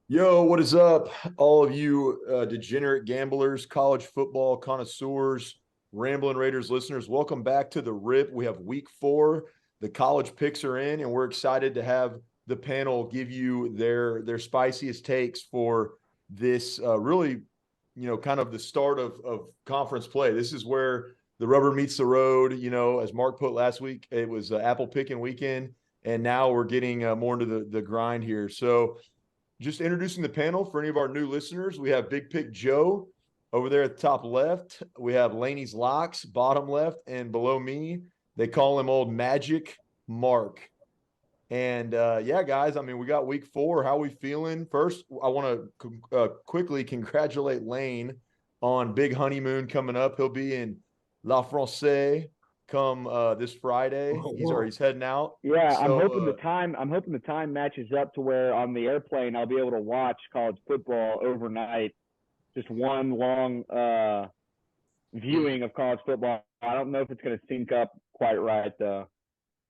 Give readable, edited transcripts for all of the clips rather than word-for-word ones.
Yo, what is up, all of you degenerate gamblers, college football connoisseurs, Rambling Raiders listeners? Welcome back to the RIP. We have week 4. The college picks are in, and we're excited to have the panel give you their spiciest takes for this really, kind of the start of conference play. This is where the rubber meets the road. As Mark put last week, it was apple picking weekend, and now we're getting more into the grind here. So, just introducing the panel for any of our new listeners, we have Big Pick Joe over there at the top left. We have Laney's Locks, bottom left, and below me, they call him Old Magic Mark. And yeah, guys, I mean, we got week 4. How are we feeling? First, I want to quickly congratulate Lane on big honeymoon coming up. He'll be in La Francais come this Friday. He's heading out. Yeah, So I'm hoping the time matches up to where on the airplane I'll be able to watch college football overnight. Just one long viewing of college football. I don't know if it's going to sync up quite right though.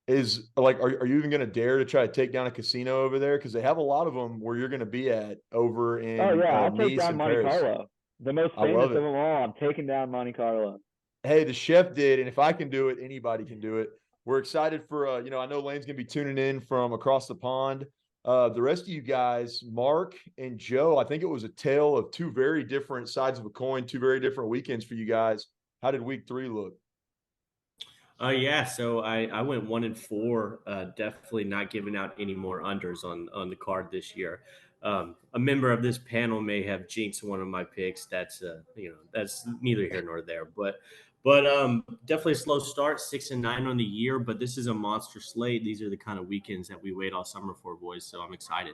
is like are you even going to dare to try to take down a casino over there, because they have a lot of them where you're going to be at over Oh in yeah, I'll take Nice down and Monte Paris? Carlo, the most I famous love of it. them all. I'm taking down Monte Carlo. Hey, the chef did, and if I can do it, anybody can do it. We're excited for I know Lane's going to be tuning in from across the pond. The rest of you guys, Mark and Joe, I think it was a tale of two very different sides of a coin, two very different weekends for you guys. How did week 3 look? Yeah, so I went 1-4. Definitely not giving out any more unders on the card this year. A member of this panel may have jinxed one of my picks. That's neither here nor there. But definitely a slow start, 6-9 on the year. But this is a monster slate. These are the kind of weekends that we wait all summer for, boys. So I'm excited.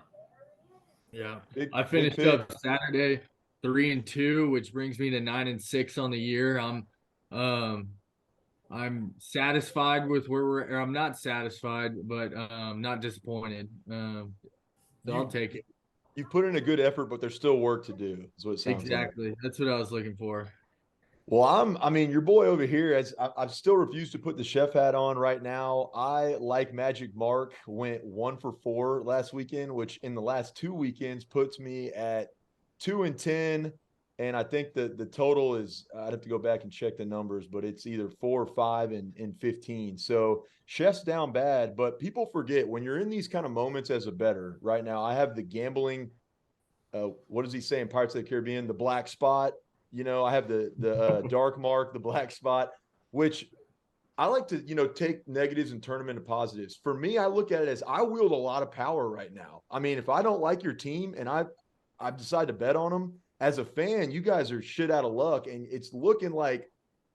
Yeah, Big I big finished pick. up Saturday 3-2, which brings me to 9-6 on the year. Um, I'm satisfied with where I'm not satisfied, but not disappointed. So I'll You take it. you put in a good effort, but there's still work to do, is what it sounds like. Exactly. That's what I was looking for. Well, I mean, your boy over here, I still refuse to put the chef hat on right now. I, like Magic Mark, went 1 for 4 last weekend, which in the last 2 weekends puts me at 2-10. And I think the total is, I'd have to go back and check the numbers, but it's either 4 or 5 and 15. So chef's down bad, but people forget when you're in these kind of moments as a bettor right now. I have the gambling, what does he say in Pirates of the Caribbean? The black spot. I have the dark mark, the black spot, which I like to take negatives and turn them into positives. For me, I look at it as I wield a lot of power right now. I mean, if I don't like your team and I decide to bet on them, as a fan, you guys are shit out of luck, and it's looking like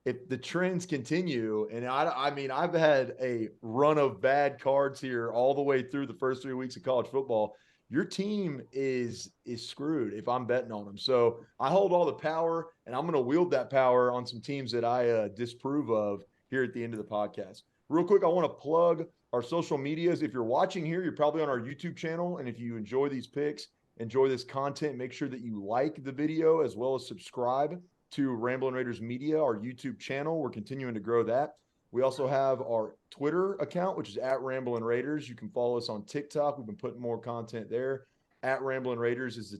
if the trends continue, and I mean, I've had a run of bad cards here all the way through the first 3 weeks of college football. Your team is screwed if I'm betting on them. So I hold all the power, and I'm going to wield that power on some teams that I disapprove of here at the end of the podcast. Real quick, I want to plug our social medias. If you're watching here, you're probably on our YouTube channel, and if you enjoy these picks, enjoy this content, make sure that you like the video as well as subscribe to Ramblin' Raiders Media, our YouTube channel. We're continuing to grow that. We also have our Twitter account, which is at Ramblin' Raiders. You can follow us on TikTok. We've been putting more content there. At Ramblin' Raiders is the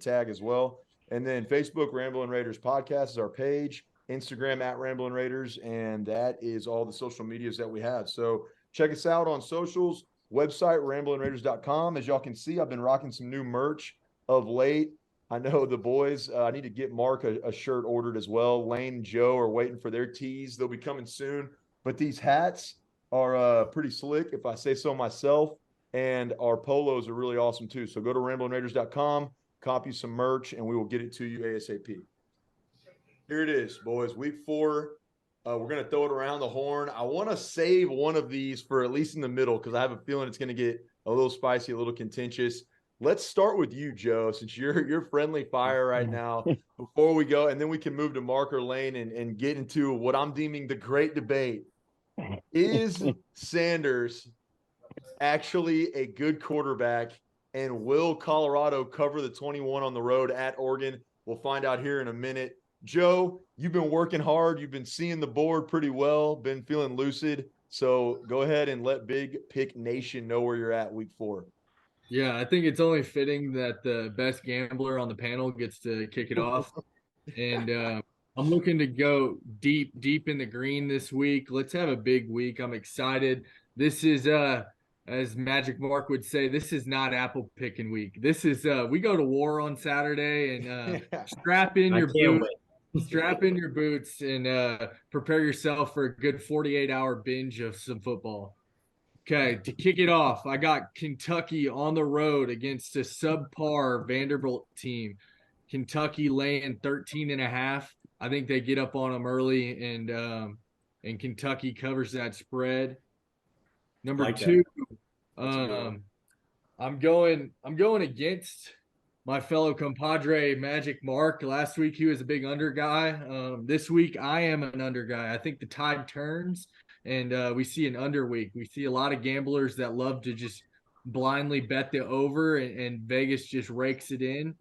tag as well. And then Facebook, Ramblin' Raiders Podcast is our page. Instagram at Ramblin' Raiders, and that is all the social medias that we have. So check us out on socials. Website, ramblingraiders.com. As y'all can see, I've been rocking some new merch of late. I know the boys, I need to get Mark a shirt ordered as well. Lane and Joe are waiting for their tees. They'll be coming soon. But these hats are pretty slick, if I say so myself. And our polos are really awesome too. So go to ramblingraiders.com, copy some merch, and we will get it to you ASAP. Here it is, boys. Week 4. We're going to throw it around the horn. I want to save one of these for at least in the middle, because I have a feeling it's going to get a little spicy, a little contentious. Let's start with you, Joe, since you're friendly fire right now. Before we go, and then we can move to Marker Lane and get into what I'm deeming the great debate. Is Sanders actually a good quarterback? And will Colorado cover the 21 on the road at Oregon? We'll find out here in a minute. Joe, you've been working hard. You've been seeing the board pretty well, been feeling lucid. So go ahead and let Big Pick Nation know where you're at week 4. Yeah, I think it's only fitting that the best gambler on the panel gets to kick it off. And I'm looking to go deep in the green this week. Let's have a big week. I'm excited. This is as Magic Mark would say, this is not apple picking week. This is we go to war on Saturday, and Yeah. strap in I your can't boots, wait. strap in your boots, and prepare yourself for a good 48-hour binge of some football. Okay, to kick it off, I got Kentucky on the road against a subpar Vanderbilt team. Kentucky laying 13 and a half. I think they get up on them early, and Kentucky covers that spread. Number Like that. two, That's a good one. um, I'm going against my fellow compadre Magic Mark. Last week he was a big under guy. This week I am an under guy. I think the tide turns, and we see an under week. We see a lot of gamblers that love to just blindly bet the over, and Vegas just rakes it in.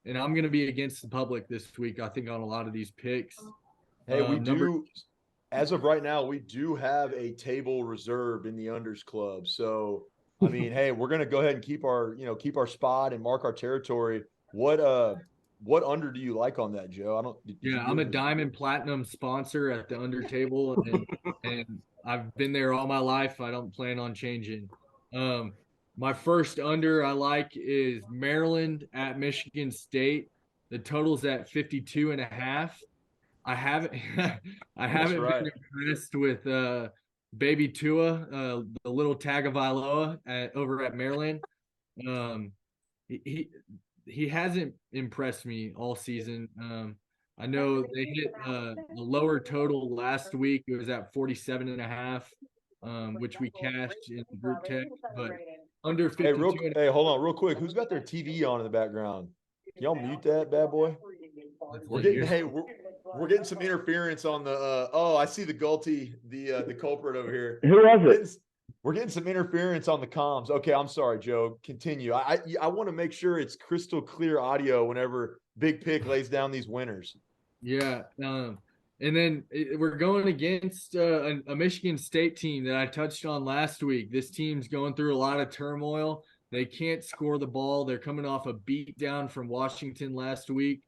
And I'm going to be against the public this week, I think, on a lot of these picks. Hey, we Number do, as of right now, we do have a table reserved in the unders club. So, I mean, hey, we're gonna go ahead and keep our spot and mark our territory. What under do you like on that, Joe? I don't. Did you Yeah, I'm a give? diamond platinum sponsor at the under table, and I've been there all my life. I don't plan on changing. Um, my first under I like is Maryland at Michigan State. The total's at 52 and a half. I haven't I That's haven't right. been impressed with baby Tua, the little Tagovailoa over at Maryland. Um, he he hasn't impressed me all season. I know they hit a lower total last week. It was at 47 and a half, which we cashed in group text, but under Hey, 52 and hey, hold on, real quick. Who's got their TV on in the background? Can y'all mute that bad boy? let's We're see getting here. hey, we're getting some interference on the oh, I see the Gulty, the culprit over here. Who was We're it? getting, we're getting some interference on the comms. Okay, I'm sorry, Joe. Continue. I want to make sure it's crystal clear audio whenever Big Pick lays down these winners. Yeah. And then we're going against a Michigan State team that I touched on last week. This team's going through a lot of turmoil. They can't score the ball. They're coming off a beat down from Washington last week.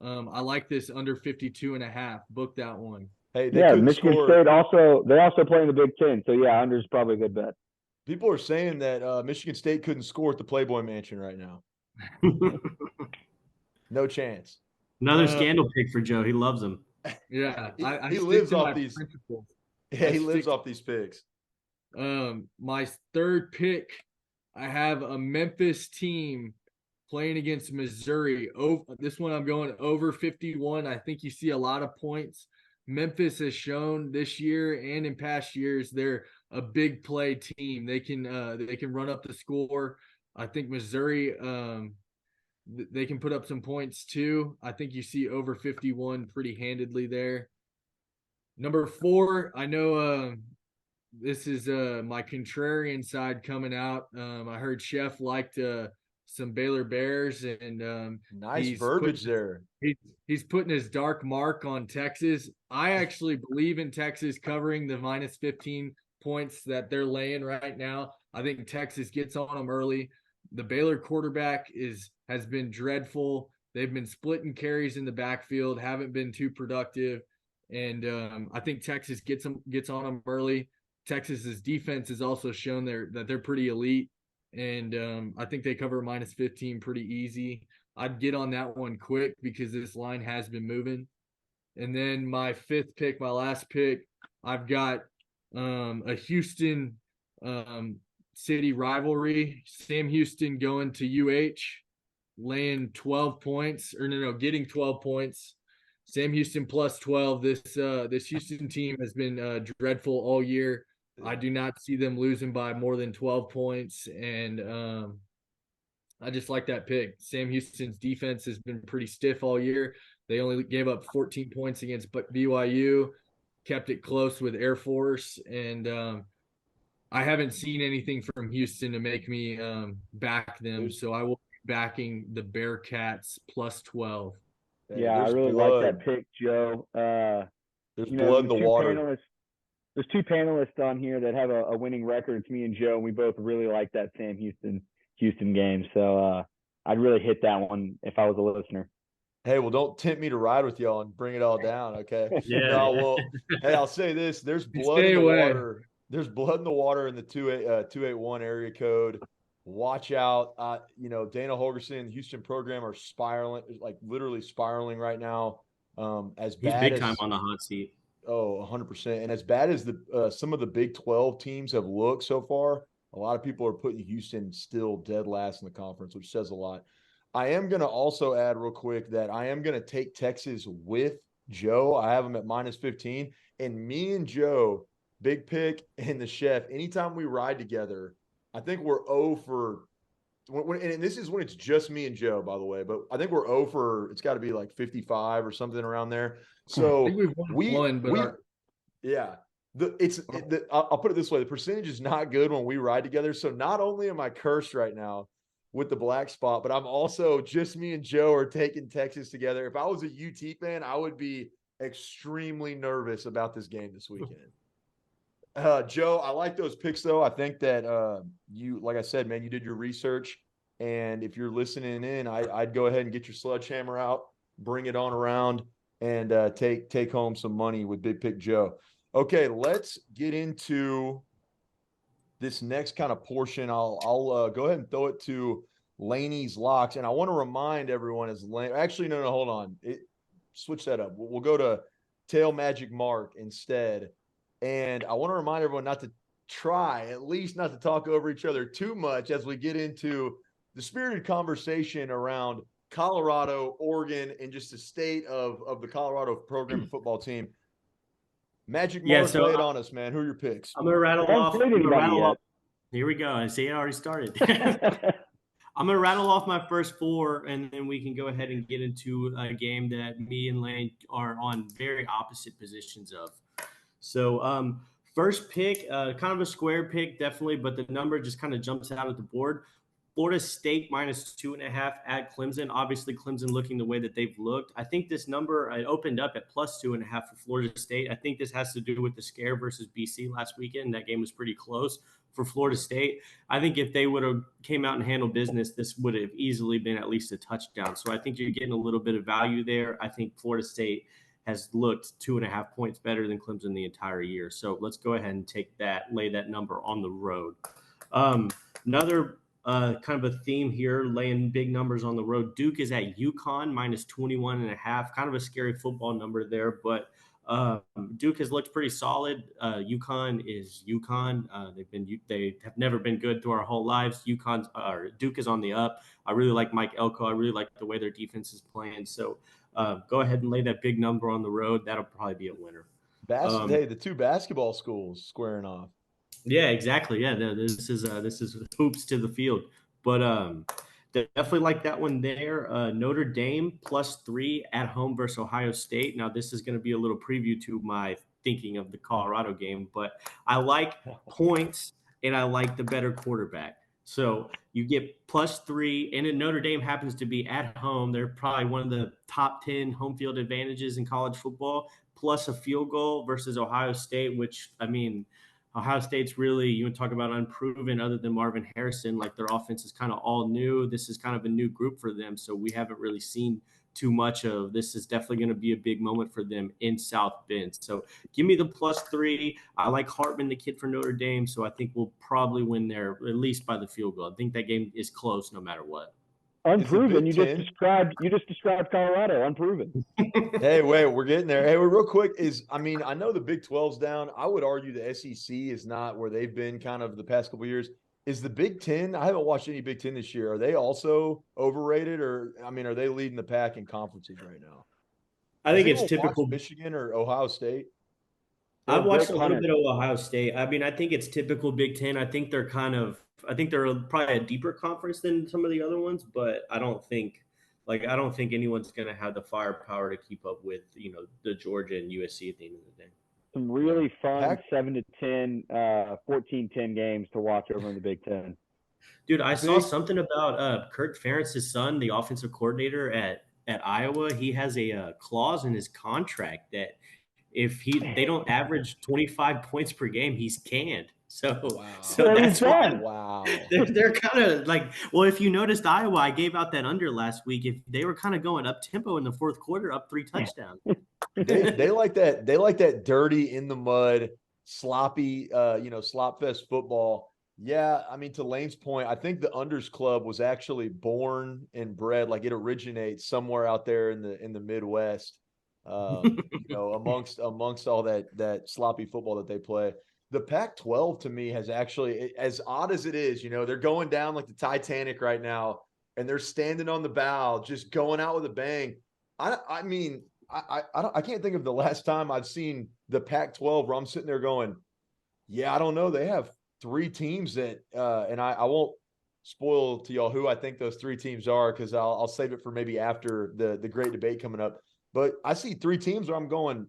I like this under 52 and a half. Book that one. Hey, they Yeah, couldn't Michigan score. State they also play in the Big Ten. So yeah, under is probably a good bet. People are saying that Michigan State couldn't score at the Playboy Mansion right now. No chance. Another Uh, scandal pick for Joe. He loves them. yeah, I He stick lives to off my these. principles. Yeah, I he lives stick off these picks. My third pick, I have a Memphis team playing against Missouri. This one I'm going over 51. I think you see a lot of points. Memphis has shown this year and in past years they're a big play team. They can run up the score. I think Missouri they can put up some points too. I think you see over 51 pretty handedly there. Number 4, I know this is my contrarian side coming out. I heard Chef liked some Baylor Bears, and Nice he's verbiage putting there. he's putting his dark mark on Texas. I actually believe in Texas covering the minus 15 points that they're laying right now. I think Texas gets on them early. The Baylor quarterback has been dreadful. They've been splitting carries in the backfield, haven't been too productive, and I think Texas gets on them early. Texas's defense has also shown that they're pretty elite, and I think they cover minus 15 pretty easy. I'd get on that one quick because this line has been moving. And then my fifth pick, my last pick, I've got a Houston city rivalry. Sam Houston going to UH, laying 12 points, or no, getting 12 points. Sam Houston plus 12. This Houston team has been dreadful all year. I do not see them losing by more than 12 points, and I just like that pick. Sam Houston's defense has been pretty stiff all year. They only gave up 14 points against BYU, kept it close with Air Force, and I haven't seen anything from Houston to make me back them. So I will be backing the Bearcats plus 12. Yeah, I There's really like blood. that pick, Joe. There's You know, blood in the the two water. panelists there's two panelists on here that have a winning record. It's me and Joe, and we both really like that Sam Houston game. So I'd really hit that one if I was a listener. Hey, well, don't tempt me to ride with y'all and bring it all down, okay? Yeah. No, well, hey, I'll say this: there's blood Stay in the away. water. There's blood in the water in the 281 area code. Watch out. Dana Holgerson, the Houston program are spiraling, like literally spiraling right now. As He's bad big as time on the hot seat. 100%. And as bad as some of the Big 12 teams have looked so far, a lot of people are putting Houston still dead last in the conference, which says a lot. I am going to also add real quick that I am going to take Texas with Joe. I have them at -15. And me and Joe, Big Pick and the Chef, anytime we ride together, I think we're 0 for and this is when it's just me and Joe, by the way, but I think we're 0 for, it's got to be like 55 or something around there. So I think we've won one, but yeah. I'll put it this way: the percentage is not good when we ride together. So not only am I cursed right now with the black spot, but I'm also, just me and Joe are taking Texas together. If I was a UT fan, I would be extremely nervous about this game this weekend. Joe, I like those picks though. I think that like I said, man, you did your research, and if you're listening in, I'd go ahead and get your sledgehammer out, bring it on around, and take home some money with Big Pick Joe. Okay, let's get into this next kind of portion. I'll go ahead and throw it to Laney's locks, and I want to remind everyone actually no, hold on, switch that up. We'll go to Tail Magic Mark instead. And I want to remind everyone not to at least not to talk over each other too much as we get into the spirited conversation around Colorado, Oregon, and just the state of the Colorado program and football team. Magic Mark, lay it on us, man. Who are your picks? I'm going to rattle off. Here we go. I see it already started. I'm going to rattle off my first four, and then we can go ahead and get into a game that me and Lane are on very opposite positions of. So first pick, kind of a square pick, definitely, but the number just kind of jumps out at the board. Florida State -2.5 at Clemson. Obviously, Clemson looking the way that they've looked. I think this number opened up at +2.5 for Florida State. I think this has to do with the scare versus BC last weekend. That game was pretty close for Florida State. I think if they would have came out and handled business, this would have easily been at least a touchdown. So I think you're getting a little bit of value there. I think Florida State has looked 2.5 points better than Clemson the entire year. So let's go ahead and lay that number on the road. Another kind of a theme here, laying big numbers on the road. Duke is at UConn -21.5, kind of a scary football number there, but Duke has looked pretty solid. UConn is UConn. They have never been good through our whole lives. Duke is on the up. I really like Mike Elko. I really like the way their defense is playing. So go ahead and lay that big number on the road. That'll probably be a winner. Hey, the two basketball schools squaring off. Yeah, exactly. Yeah, this is hoops to the field, but definitely like that one there. Notre Dame +3 at home versus Ohio State. Now this is going to be a little preview to my thinking of the Colorado game, but I like points and I like the better quarterback. So you get +3, and then Notre Dame happens to be at home. They're probably one of the top 10 home field advantages in college football, plus a field goal versus Ohio State, which, I mean, Ohio State's really, you would talk about unproven other than Marvin Harrison. Like their offense is kind of all new. This is kind of a new group for them. So we haven't really seen too much of. This is definitely going to be a big moment for them in South Bend. So give me the +3. I like Hartman, the kid for Notre Dame. So I think we'll probably win there at least by the field goal. I think that game is close no matter what. Unproven. You just described Colorado. Unproven. Hey, wait, we're getting there. Hey, real quick I know the Big 12's down. I would argue the SEC is not where they've been kind of the past couple of years. Is the Big 10? I haven't watched any Big 10 this year. Are they also overrated, or are they leading the pack in conferences right now? I think it's typical. Michigan or Ohio State? I've watched a little bit of Ohio State. I mean, I think it's typical Big 10. I think they're probably a deeper conference than some of the other ones, but I don't think anyone's going to have the firepower to keep up with, the Georgia and USC at the end of the day. Some really fun 7-10, 14-10 games to watch over in the Big 10. Dude, I saw something about Kirk Ferentz's son, the offensive coordinator at Iowa. He has a clause in his contract that if they don't average 25 points per game, he's canned. So So he's that's why done. Wow. they're kind of like, well, if you noticed Iowa, I gave out that under last week. If they were kind of going up tempo in the fourth quarter, up 3 touchdowns. They like that. They like that dirty in the mud, sloppy, slop fest football. Yeah, I mean, to Lane's point, I think the Unders Club was actually born and bred, like it originates somewhere out there in the Midwest. Amongst all that sloppy football that they play. The Pac-12 to me has actually, as odd as it is, they're going down like the Titanic right now, and they're standing on the bow, just going out with a bang. I mean, I can't think of the last time I've seen the Pac-12 where I'm sitting there going, yeah, I don't know. They have 3 teams that, and I won't spoil to y'all who I think those 3 teams are, because I'll save it for maybe after the great debate coming up. But I see 3 teams where I'm going,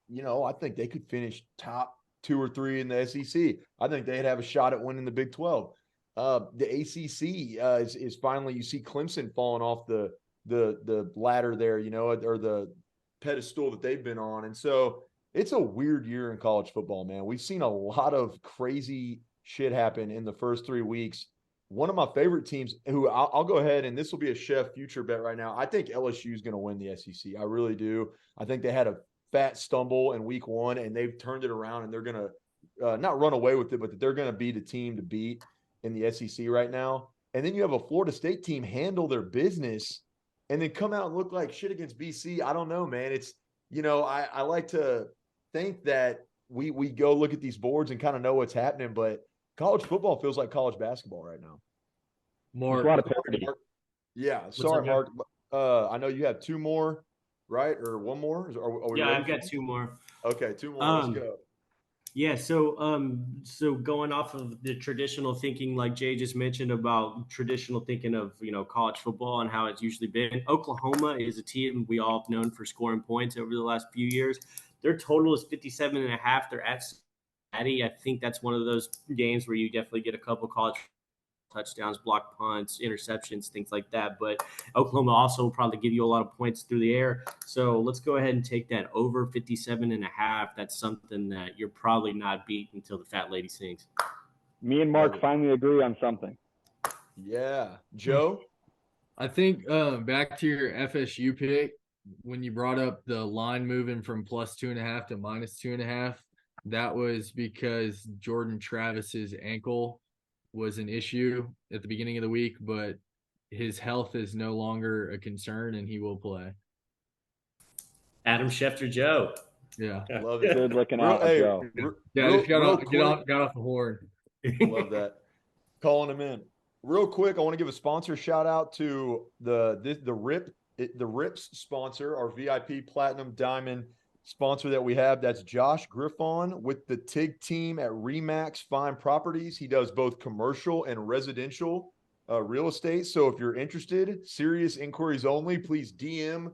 I think they could finish top 2 or 3 in the SEC. I think they'd have a shot at winning the Big 12. The ACC is finally, you see Clemson falling off the ladder there, or the pedestal that they've been on. And so it's a weird year in college football, man. We've seen a lot of crazy shit happen in the first 3 weeks. One of my favorite teams, who I'll go ahead, and this will be a Chef future bet right now. I think LSU is going to win the SEC. I really do. I think they had a fat stumble in week 1, and they've turned it around, and they're going to not run away with it, but they're going to be the team to beat in the SEC right now. And then you have a Florida State team handle their business and then come out and look like shit against BC. I don't know, man. It's, I like to think that we go look at these boards and kind of know what's happening, but college football feels like college basketball right now. Mark, a lot of parity. Yeah, sorry, Mark. I know you have 2 more, right? Or 1 more? Are we Yeah, ready I've got 2 more. Okay, 2 more. Let's go. Yeah, so going off of the traditional thinking, like Jay just mentioned about traditional thinking of, college football and how it's usually been, Oklahoma is a team we all have known for scoring points over the last few years. Their total is 57.5. They're at Cincinnati. I think that's one of those games where you definitely get a couple college touchdowns, block punts, interceptions, things like that. But Oklahoma also will probably give you a lot of points through the air. So let's go ahead and take that over 57.5. That's something that you're probably not beating until the fat lady sings. Me and Mark finally agree on something. Yeah. Joe? I think back to your FSU pick, when you brought up the line moving from +2.5 to -2.5, that was because Jordan Travis's ankle was an issue at the beginning of the week, but his health is no longer a concern and he will play. Adam Schefter Joe. Yeah. Love it. Good looking out, Joe. Yeah, just got off the horn. Love that. Calling him in. Real quick, I want to give a sponsor shout out to the RIP's sponsor, our VIP Platinum Diamond sponsor that we have. That's Josh Griffon with the TIG team at RE/MAX Fine Properties. He does both commercial and residential real estate. So if you're interested, serious inquiries only, please DM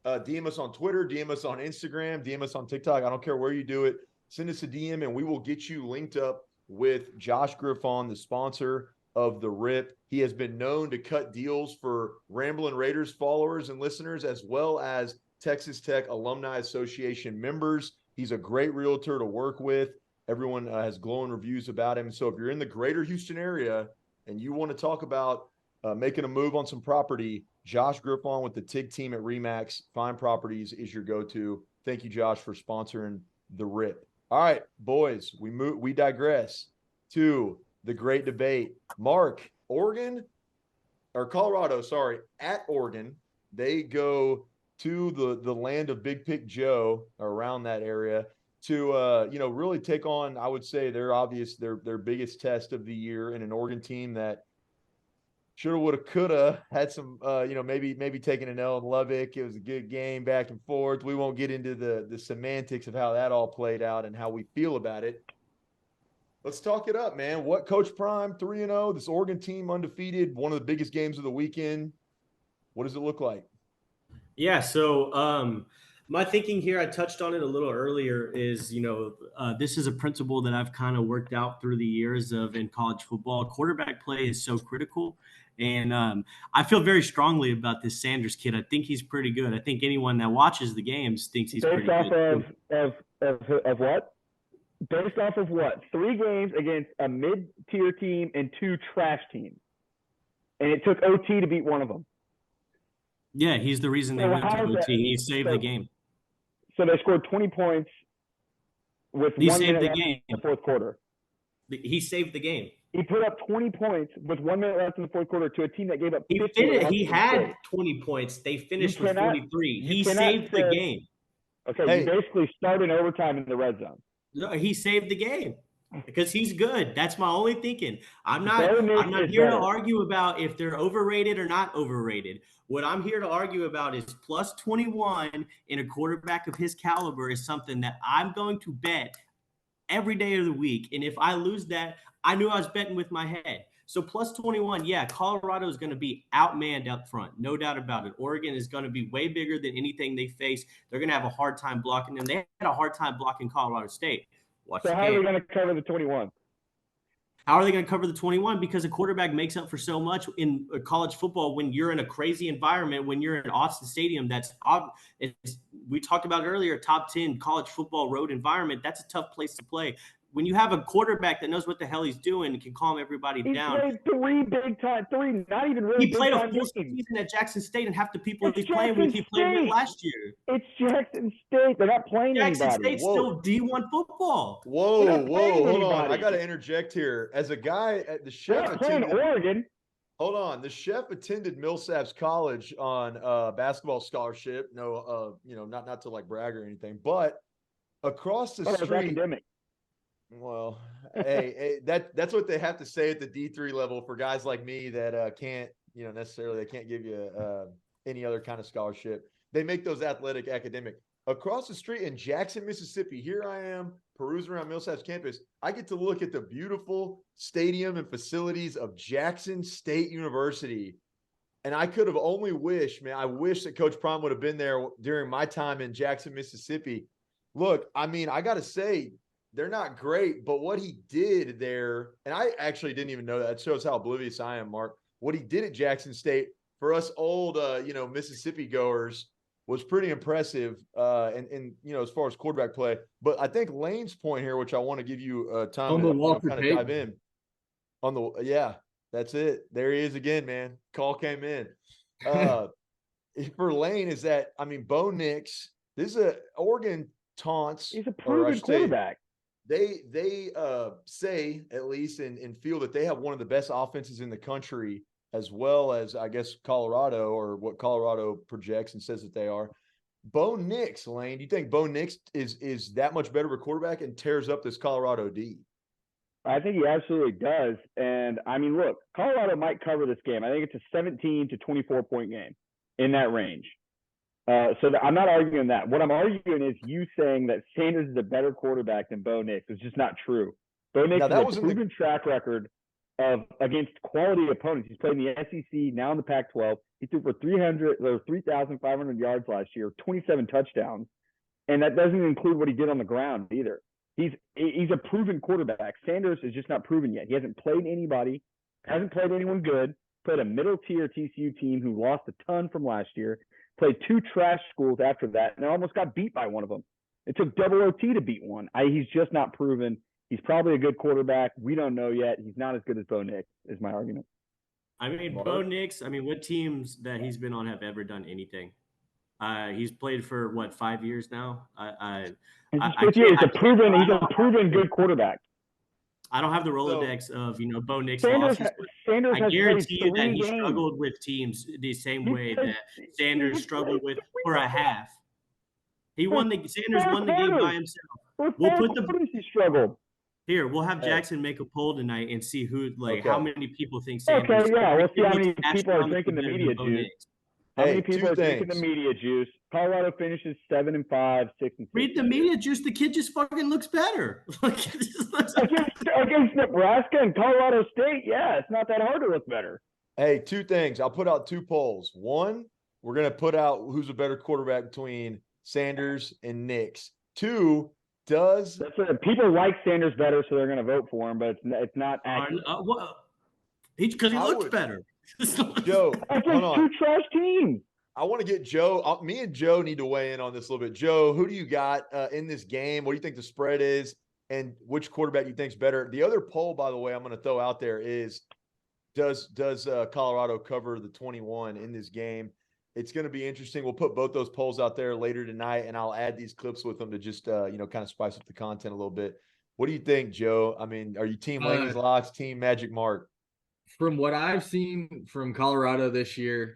us on Twitter, DM us on Instagram, DM us on TikTok. I don't care where you do it. Send us a DM and we will get you linked up with Josh Griffon, the sponsor of the RIP. He has been known to cut deals for Ramblin' Raiders followers and listeners, as well as Texas Tech Alumni Association members. He's a great realtor to work with. Everyone has glowing reviews about him. So if you're in the greater Houston area and you want to talk about making a move on some property, Josh Griffon with the TIG team at RE/MAX Fine Properties is your go-to. Thank you, Josh, for sponsoring the RIP. All right, boys, we digress to the great debate. Mark, Colorado, at Oregon, they go to the land of Big Pick Joe, around that area, to really take on, I would say, their biggest test of the year, in an Oregon team that shoulda, woulda, coulda had some maybe taking an L in Lubbock. It was a good game, back and forth. We won't get into the semantics of how that all played out and how we feel about it. Let's talk it up, man. What, Coach Prime, 3-0, this Oregon team undefeated, one of the biggest games of the weekend. What does it look like? Yeah, so My thinking here, I touched on it a little earlier, is, this is a principle that I've kind of worked out through the years of in college football. Quarterback play is so critical. And I feel very strongly about this Sanders kid. I think he's pretty good. I think anyone that watches the games thinks he's pretty good. Based off of what? Based off of what? 3 games against a mid-tier team and 2 trash teams. And it took OT to beat one of them. Yeah, he's the reason they went to OT. He saved the game. So they scored 20 points with 1 minute left in the fourth quarter. He saved the game. He put up 20 points with 1 minute left in the fourth quarter to a team that gave up 50. He had 20 points. They finished with 43. He saved the game. Okay, you basically start in overtime in the red zone. No, he saved the game because he's good. That's my only thinking. I'm not here to argue about if they're overrated or not overrated. What I'm here to argue about is plus 21 in a quarterback of his caliber is something that I'm going to bet every day of the week. And if I lose that, I knew I was betting with my head. So plus 21, yeah, Colorado is going to be outmanned up front. No doubt about it. Oregon is going to be way bigger than anything they face. They're going to have a hard time blocking them. They had a hard time blocking Colorado State. So how are they going to cover the 21? How are they going to cover the 21? Because a quarterback makes up for so much in college football when you're in a crazy environment, when you're in Austin Stadium. We talked about earlier, top 10 college football road environment. That's a tough place to play. When you have a quarterback that knows what the hell he's doing and can calm everybody down. He played 3 not even really. He played a full season at Jackson State, and half the people he's playing with, he played with last year. It's Jackson State. They're not playing Jackson anybody. State's still D1 football. Whoa, hold on. I got to interject here. As a guy at the Chef attended Oregon. Hold on. The Chef attended Millsaps College on basketball scholarship. No, not to like brag or anything, but across the street. Academic. Well, hey, that's what they have to say at the D3 level for guys like me that can't, necessarily they can't give you any other kind of scholarship. They make those athletic academic. Across the street in Jackson, Mississippi, here I am perusing around Millsaps campus. I get to look at the beautiful stadium and facilities of Jackson State University. And I could have only wished, man, I wish that Coach Prime would have been there during my time in Jackson, Mississippi. Look, I mean, I got to say, they're not great, but what he did there, and I actually didn't even know that. It shows how oblivious I am, Mark. What he did at Jackson State for us old, Mississippi goers was pretty impressive. And as far as quarterback play, but I think Lane's point here, which I want to give you time to kind of dive in on the, that's it. There he is again, man. Call came in. For Lane is that, I mean, Bo Nix, this is a Oregon taunts. He's a proven quarterback. They say, at least, and feel that they have one of the best offenses in the country, as well as, I guess, Colorado, or what Colorado projects and says that they are. Bo Nix, Lane, do you think Bo Nix is that much better of a quarterback and tears up this Colorado D? I think he absolutely does. And, I mean, look, Colorado might cover this game. I think it's a 17 to 24-point game in that range. I'm not arguing that. What I'm arguing is you saying that Sanders is a better quarterback than Bo Nix. It's just not true. Bo Nix has a proven track record against quality opponents. He's played in the SEC, now in the Pac-12. He threw for 3,500 yards last year, 27 touchdowns, and that doesn't include what he did on the ground either. He's a proven quarterback. Sanders is just not proven yet. He hasn't played anybody, hasn't played anyone good, played a middle-tier TCU team who lost a ton from last year, played 2 trash schools after that, and almost got beat by one of them. It took double OT to beat one. He's just not proven. He's probably a good quarterback. We don't know yet. He's not as good as Bo Nix, is my argument. I mean, Bo Nix, what teams that he's been on have ever done anything? He's played for, 5 years now? He's a proven good quarterback. I don't have the Rolodex of, Bo Nix Sanders, losses. Sanders I guarantee you that he games. struggled with teams the same way that Sanders struggled with for a half. Sanders won the game by himself. We'll put he struggled. Here, we'll have Jackson make a poll tonight and see how many people think Sanders. Okay, yeah, we'll see how many people are drinking the media juice. How many people are drinking the media juice? Colorado finishes 7-5, 6-6. Read the media juice. The kid just fucking looks better. Against Nebraska and Colorado State, yeah, it's not that hard to look better. Hey, 2 things. I'll put out 2 polls. One, we're going to put out who's a better quarterback between Sanders, and Nix. 2, does people like Sanders better, so they're going to vote for him, but it's not accurate. Because he looks better. Joe, That's hold like on. 2 trash teams. I want to get Joe. Me and Joe need to weigh in on this a little bit. Joe, who do you got in this game? What do you think the spread is, and which quarterback you think's better? The other poll, by the way, I'm going to throw out there is, does Colorado cover the 21 in this game? It's going to be interesting. We'll put both those polls out there later tonight, and I'll add these clips with them to just kind of spice up the content a little bit. What do you think, Joe? I mean, are you team Laney's Locks, team Magic Mark? From what I've seen from Colorado this year,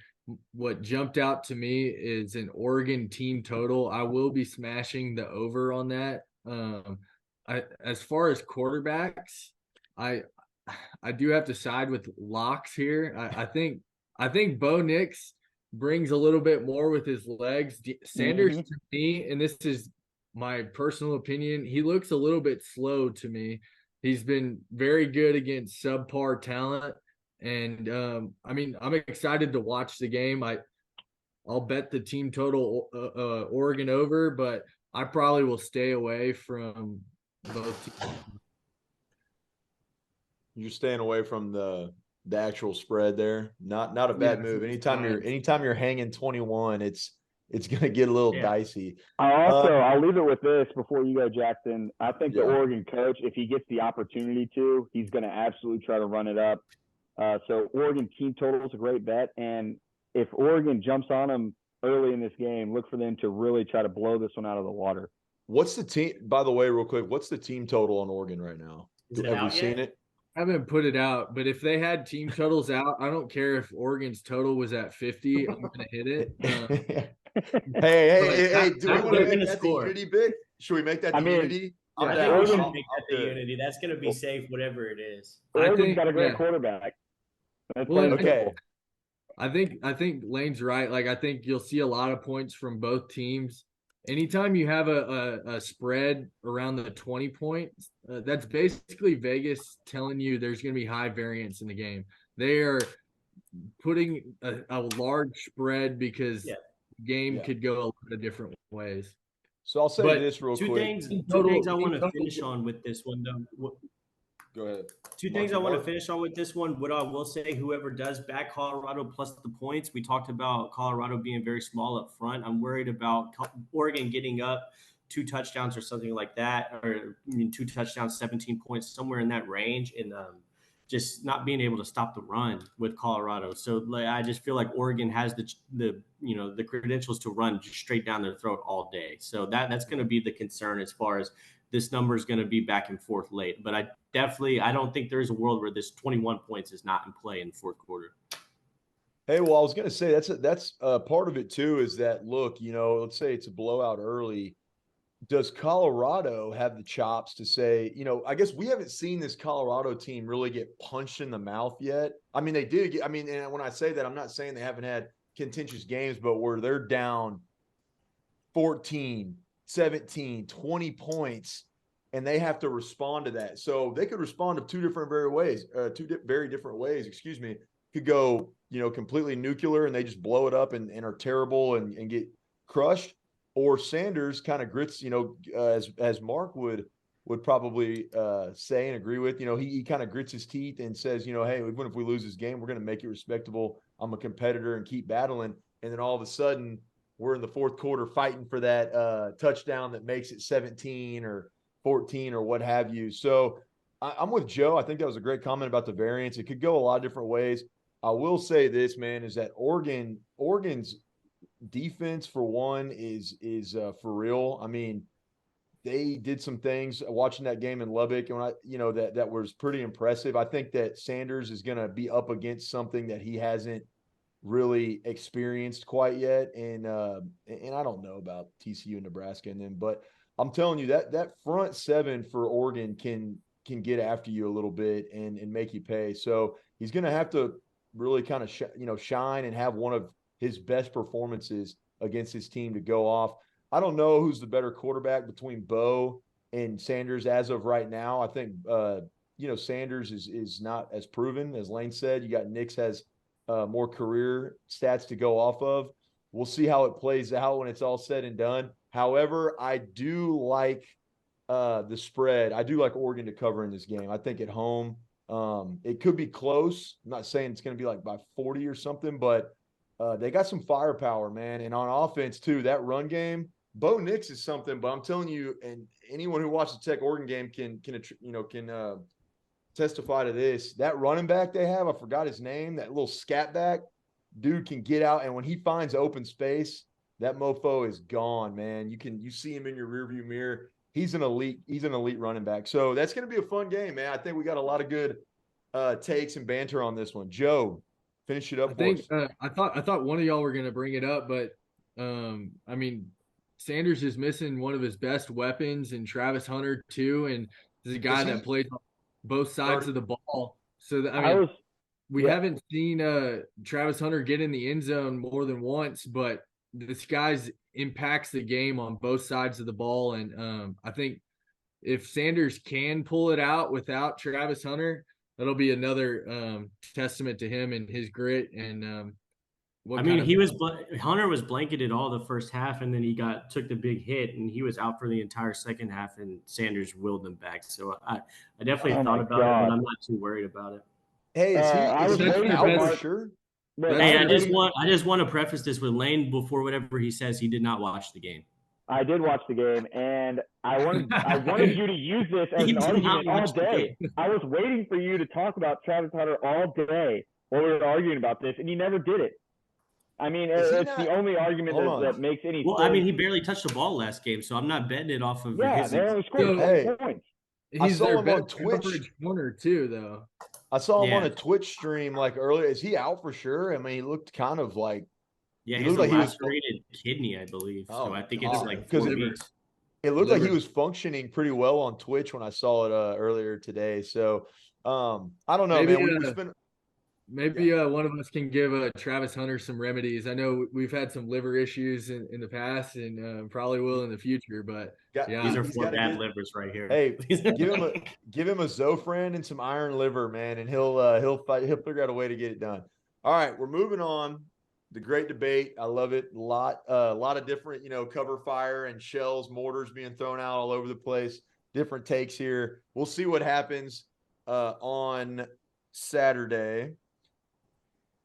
what jumped out to me is an Oregon team total. I will be smashing the over on that. As far as quarterbacks, I do have to side with Locks here. I think Bo Nix brings a little bit more with his legs. Sanders, to me, and this is my personal opinion, he looks a little bit slow to me. He's been very good against subpar talent. And I mean, I'm excited to watch the game. I'll bet the team total Oregon over, but I probably will stay away from both teams. You're staying away from the actual spread there. Not a bad move. Anytime you're hanging 21, it's going to get a little dicey. I'll leave it with this before you go, Jackson. I think the Oregon coach, if he gets the opportunity to, he's going to absolutely try to run it up. So Oregon team total is a great bet. And if Oregon jumps on them early in this game, look for them to really try to blow this one out of the water. What's the team, by the way, real quick, what's the team total on Oregon right now? Have we seen it? I haven't put it out, but if they had team totals out, I don't care if Oregon's total was at 50. I'm going to hit it. Hey, do we want to make that the unity bit? Should we make that the unity? I think we should make that the unity. That's going to be safe, whatever it is. Oregon's got a great quarterback. Okay. I think Lane's right. Like, I think you'll see a lot of points from both teams. Anytime you have a spread around the 20 points, that's basically Vegas telling you there's going to be high variance in the game. They are putting a large spread because the game could go a lot of different ways. So I'll say this real quick. Two things I want to finish on with this one, though. Go ahead. Two things I want to finish on with this one. What I will say, whoever does back Colorado plus the points, we talked about Colorado being very small up front. I'm worried about Oregon getting up 2 touchdowns or something like that, or 2 touchdowns, 17 points, somewhere in that range, and just not being able to stop the run with Colorado. So I just feel like Oregon has the credentials to run straight down their throat all day. So that's going to be the concern as far as this number is going to be back and forth late. But I don't think there's a world where this 21 points is not in play in the fourth quarter. Hey, well, I was going to say that's part of it too, is that, look, let's say it's a blowout early. Does Colorado have the chops to say, I guess we haven't seen this Colorado team really get punched in the mouth yet. I mean, they did and when I say that, I'm not saying they haven't had contentious games, but where they're down 14, 17, 20 points, and they have to respond to that. So they could respond to two very different ways, could go, completely nuclear and they just blow it up and are terrible and get crushed. Or Sanders kind of grits, as Mark would probably say and agree with, he kind of grits his teeth and says, hey, even if we lose this game, we're going to make it respectable. I'm a competitor and keep battling. And then all of a sudden we're in the fourth quarter fighting for that touchdown that makes it 17 or 14 or what have you. So I'm with Joe. I think that was a great comment about the variance. It could go a lot of different ways. I will say this, man, is that Oregon's defense, for one, is for real. I mean, they did some things watching that game in Lubbock, and that was pretty impressive. I think that Sanders is going to be up against something that he hasn't really experienced quite yet, and I don't know about TCU and Nebraska and them, but I'm telling you that front seven for Oregon can get after you a little bit and make you pay. So he's going to have to really kind of shine and have one of his best performances against his team to go off. I don't know who's the better quarterback between Bo and Sanders as of right now. I think Sanders is not as proven as Lane said. You got Nix has more career stats to go off of. We'll see how it plays out when it's all said and done. However, I do like the spread. I do like Oregon to cover in this game. I think at home, it could be close. I'm not saying it's going to be like by 40 or something, but they got some firepower, man. And on offense too, that run game, Bo Nix is something. But I'm telling you, and anyone who watched the Tech Oregon game can testify to this. That running back they have, I forgot his name, that little scat back, dude can get out, and when he finds open space, that mofo is gone, man. You see him in your rearview mirror. He's an elite running back. So that's going to be a fun game, man. I think we got a lot of good takes and banter on this one. Joe, finish it up for us. I thought one of y'all were going to bring it up, but I mean, Sanders is missing one of his best weapons, and Travis Hunter too, and this is a guy that plays on both sides of the ball. So we haven't seen Travis Hunter get in the end zone more than once, but this guy's impacts the game on both sides of the ball. And I think if Sanders can pull it out without Travis Hunter, that'll be another testament to him and his grit. And Hunter was blanketed all the first half, and then he took the big hit, and he was out for the entire second half, and Sanders willed him back. So I definitely thought about it, but I'm not too worried about it. Hey, is he out for sure? Hey, I just want to preface this with Lane before whatever he says. He did not watch the game. I did watch the game, and I wanted you to use this as an argument all day. I was waiting for you to talk about Travis Hunter all day while we were arguing about this, and you never did it. I mean, it's the only argument that makes any sense. Well, I mean, he barely touched the ball last game, so I'm not betting it off of his. They only scored points. He's their best coverage corner too, though. I saw him on a Twitch stream like earlier. Is he out for sure? I mean, he looked kind of like he looked like he was lacerated kidney, I believe. So I think it's like 4 weeks. It looked like he was functioning pretty well on Twitch when I saw it earlier today. So I don't know, man. Maybe one of us can give Travis Hunter some remedies. I know we've had some liver issues in the past, and probably will in the future. But these are 4 bad livers right here. Hey, give him a Zofran and some iron liver, man, and he'll figure out a way to get it done. All right, we're moving on. The great debate, I love it. A lot of different cover fire and shells, mortars being thrown out all over the place. Different takes here. We'll see what happens on Saturday.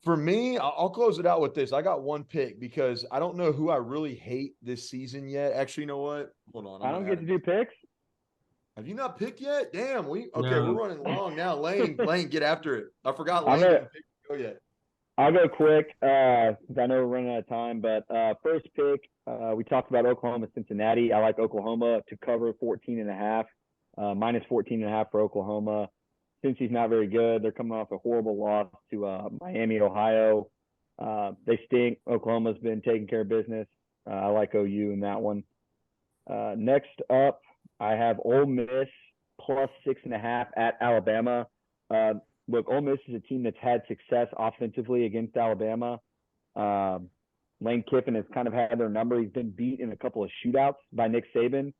For me, I'll close it out with this. I got one pick because I don't know who I really hate this season yet. Actually, you know what? Hold on. I don't get to do picks. Have you not picked yet? Damn. We're running long now. Lane, get after it. I forgot Lane didn't go yet. I'll go quick since I know we're running out of time. But first pick, we talked about Oklahoma, Cincinnati. I like Oklahoma to cover 14.5, minus 14.5 for Oklahoma. Since he's not very good, they're coming off a horrible loss to Miami, Ohio. They stink. Oklahoma's been taking care of business. I like OU in that one. Next up, I have Ole Miss plus 6.5 at Alabama. Look, Ole Miss is a team that's had success offensively against Alabama. Lane Kiffin has kind of had their number. He's been beat in a couple of shootouts by Nick Saban.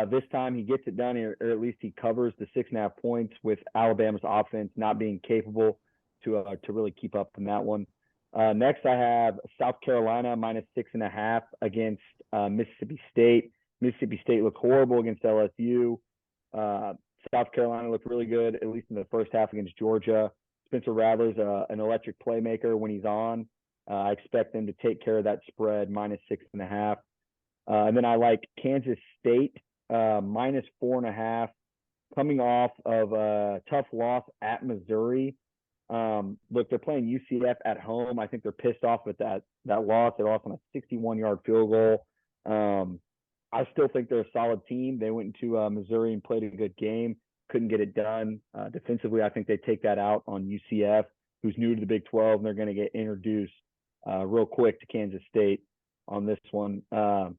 This time he gets it done, or at least he covers the 6.5 points with Alabama's offense not being capable to really keep up in that one. Next, I have South Carolina minus 6.5 against Mississippi State. Mississippi State looked horrible against LSU. South Carolina looked really good, at least in the first half against Georgia. Spencer Rattler's an electric playmaker when he's on. I expect them to take care of that spread, minus 6.5. And then I like Kansas State minus 4.5, coming off of a tough loss at Missouri. Look, they're playing UCF at home. I think they're pissed off with that loss. They lost on a 61-yard field goal. I still think they're a solid team. They went into Missouri and played a good game. Couldn't get it done. Defensively, I think they take that out on UCF, who's new to the Big 12, and they're going to get introduced real quick to Kansas State on this one. And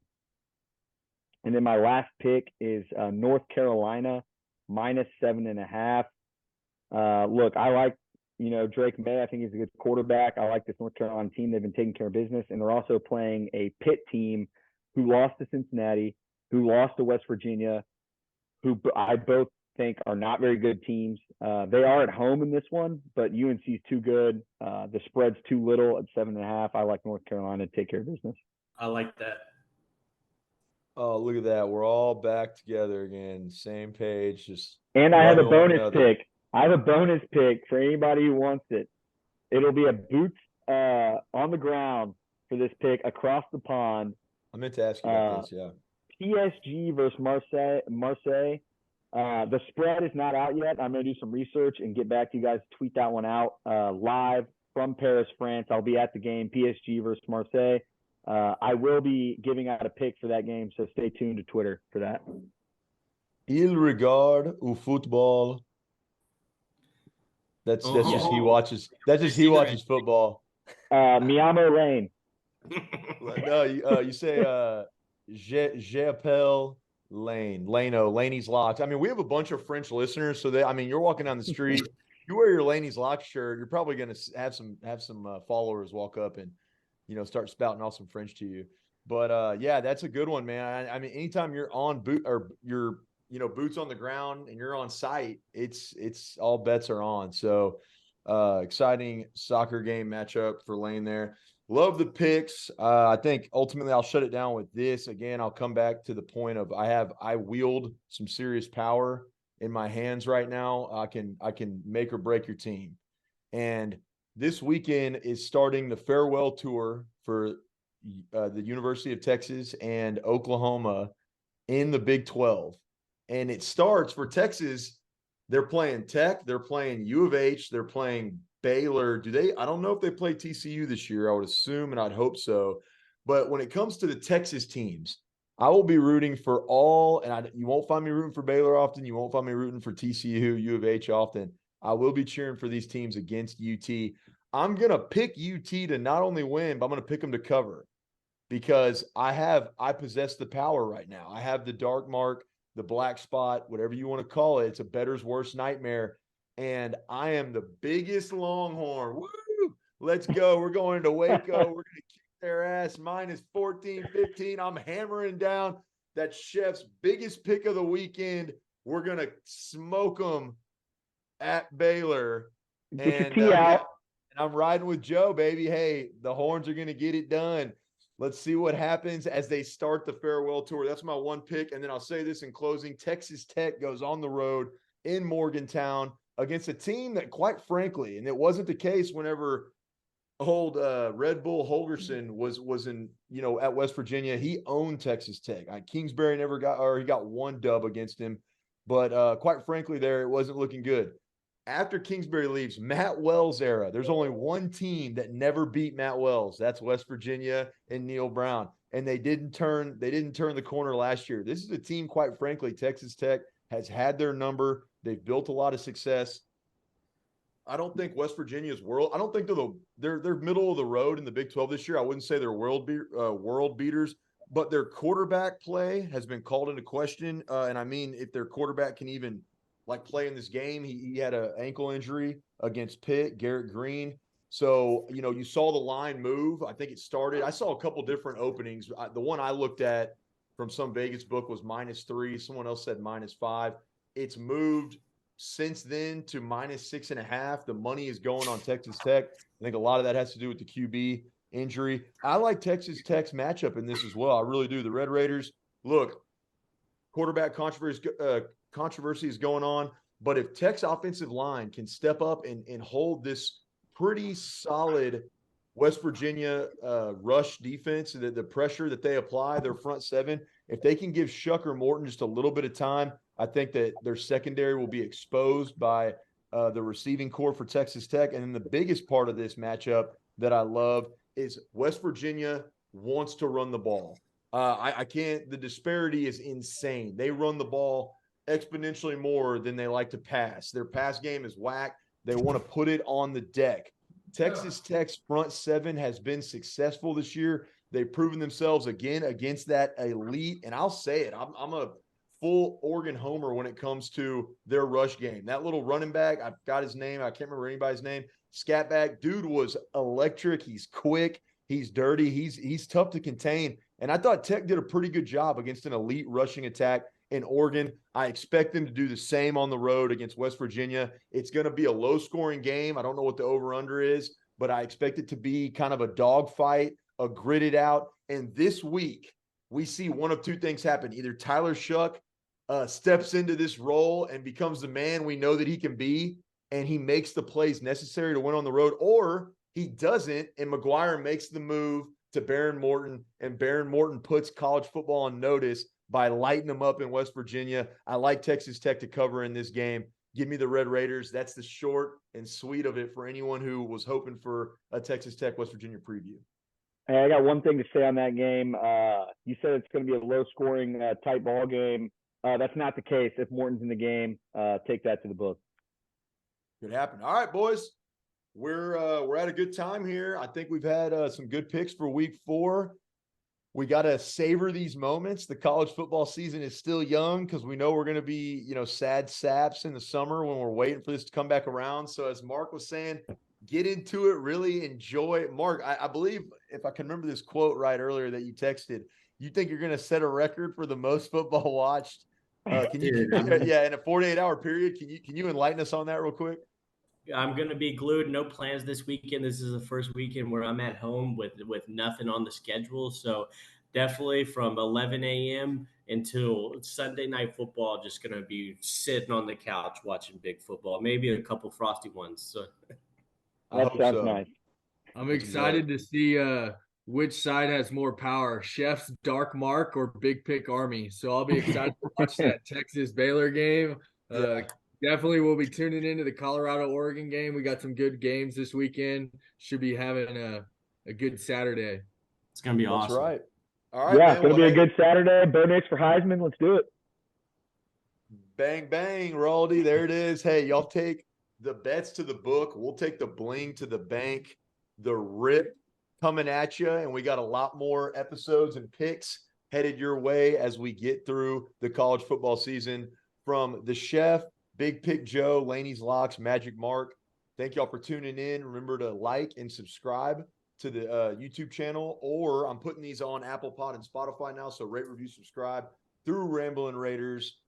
then my last pick is North Carolina minus 7.5. Look, I like, Drake May. I think he's a good quarterback. I like this North Carolina team. They've been taking care of business, and they're also playing a Pitt team who lost to Cincinnati, who lost to West Virginia, who I both think are not very good teams. They are at home in this one, but UNC is too good. The spread's too little at 7.5. I like North Carolina to take care of business. I like that. Oh, look at that. We're all back together again. Same page. And I have a loving one bonus another. pick. I have a bonus pick for anybody who wants it. It'll be a boots on the ground for this pick across the pond. I meant to ask you about this, yeah. PSG versus Marseille. The spread is not out yet. I'm going to do some research and get back to you guys. Tweet that one out live from Paris, France. I'll be at the game, PSG versus Marseille. I will be giving out a pick for that game, so stay tuned to Twitter for that. Il regarde au football. That's just he watches. That's just he watches football. Miamo Lane. No, you say J'appelle Lane. Lano, Laney's Locks. I mean, we have a bunch of French listeners, so you're walking down the street, you wear your Laney's Locks shirt, you're probably going to have some followers walk up and start spouting off some French to you. But yeah, that's a good one, man. I mean, anytime you're on boots on the ground and you're on site, it's all bets are on. So exciting soccer game matchup for Lane there. Love the picks. I think ultimately I'll shut it down with this. Again, I'll come back to the point of I wield some serious power in my hands right now. I can make or break your team. And this weekend is starting the farewell tour for the University of Texas and Oklahoma in the Big 12. And it starts for Texas. They're playing Tech. They're playing U of H. They're playing Baylor. I don't know if they play TCU this year. I would assume, and I'd hope so. But when it comes to the Texas teams, I will be rooting for all, and you won't find me rooting for Baylor often. You won't find me rooting for TCU, U of H often. I will be cheering for these teams against UT. I'm going to pick UT to not only win, but I'm going to pick them to cover because I possess the power right now. I have the dark mark, the black spot, whatever you want to call it. It's a bettor's worst nightmare. And I am the biggest Longhorn. Woo! Let's go. We're going to Waco. We're going to kick their ass minus 14, 15. I'm hammering down that Chef's biggest pick of the weekend. We're going to smoke them at Baylor. Get your tea out. And I'm riding with Joe, baby. Hey, the Horns are going to get it done. Let's see what happens as they start the farewell tour. That's my one pick. And then I'll say this in closing. Texas Tech goes on the road in Morgantown against a team that, quite frankly, and it wasn't the case whenever old Red Bull Holgerson was in, at West Virginia. He owned Texas Tech. Kingsbury he got one dub against him. But quite frankly, it wasn't looking good. After Kingsbury leaves, Matt Wells era, there's only one team that never beat Matt Wells. That's West Virginia and Neil Brown. And they didn't turn the corner last year. This is a team, quite frankly, Texas Tech has had their number. They've built a lot of success. I don't think West Virginia's I don't think they're middle of the road in the Big 12 this year. I wouldn't say they're world beaters, but their quarterback play has been called into question. And I mean, if their quarterback can even play in this game, he had an ankle injury against Pitt, Garrett Green. So, you saw the line move. I think it started. I saw a couple different openings. The one I looked at from some Vegas book was -3. Someone else said -5. It's moved since then to -6.5. The money is going on Texas Tech. I think a lot of that has to do with the QB injury. I like Texas Tech's matchup in this as well. I really do. The Red Raiders, look, quarterback controversy is going on, but if Tech's offensive line can step up and hold this pretty solid West Virginia rush defense, the pressure that they apply, their front seven, if they can give Shuck or Morton just a little bit of time, I think that their secondary will be exposed by the receiving core for Texas Tech. And then the biggest part of this matchup that I love is West Virginia wants to run the ball. The disparity is insane. They run the ball exponentially more than they like to pass. Their pass game is whack. They want to put it on the deck. Texas Tech's front seven has been successful this year. They've proven themselves again against that elite. And I'll say it, I'm a full Oregon homer when it comes to their rush game. That little running back, I've got his name. I can't remember anybody's name. Scatback. Dude was electric. He's quick. He's dirty. He's tough to contain. And I thought Tech did a pretty good job against an elite rushing attack in Oregon. I expect them to do the same on the road against West Virginia. It's going to be a low-scoring game. I don't know what the over-under is, but I expect it to be kind of a dogfight, a gritted out. And this week, we see one of two things happen. Either Tyler Shuck steps into this role and becomes the man we know that he can be, and he makes the plays necessary to win on the road, or he doesn't, and McGuire makes the move to Baron Morton, and Baron Morton puts college football on notice by lighting them up in West Virginia. I like Texas Tech to cover in this game. Give me the Red Raiders. That's the short and sweet of it for anyone who was hoping for a Texas Tech West Virginia preview. Hey, I got one thing to say on that game. You said it's going to be a low-scoring tight ball game. That's not the case. If Morton's in the game, take that to the book. Could happen. All right, boys. We're at a good time here. I think we've had some good picks for week 4. We got to savor these moments. The college football season is still young because we know we're going to be, sad saps in the summer when we're waiting for this to come back around. So as Mark was saying, get into it, really enjoy it. Mark, I believe, if I can remember this quote right earlier that you texted, you think you're going to set a record for the most football watched. Can you, in a 48-hour period? Can you enlighten us on that real quick? I'm going to be glued. No plans this weekend. This is the first weekend where I'm at home with nothing on the schedule. So definitely from 11 a.m. until Sunday night football, just going to be sitting on the couch watching big football, maybe a couple frosty ones. So that sounds nice. I'm excited to see which side has more power, Chef's Dark Mark or Big Pick Army. So I'll be excited to watch that Texas Baylor game. Definitely we'll be tuning into the Colorado-Oregon game. We got some good games this weekend. Should be having a good Saturday. It's going to be awesome. That's right. All right, yeah, it's going to be a good Saturday. Bo Nix for Heisman. Let's do it. Bang, bang, Raldy. There it is. Hey, y'all take the bets to the book. We'll take the bling to the bank. The RRIP coming at you, and we got a lot more episodes and picks headed your way as we get through the college football season. From the Chef, Big Pick Joe, Laney's Locks, Magic Mark, thank y'all for tuning in. Remember to like and subscribe to the YouTube channel, or I'm putting these on Apple Pod and Spotify now, so rate, review, subscribe through Ramblin' Raiders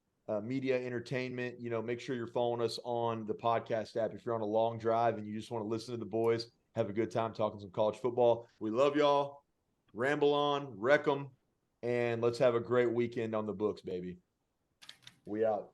Media Entertainment. Make sure you're following us on the podcast app if you're on a long drive and you just want to listen to the boys. Have a good time talking some college football. We love y'all. Ramble on, wreck 'em, and let's have a great weekend on the books, baby. We out.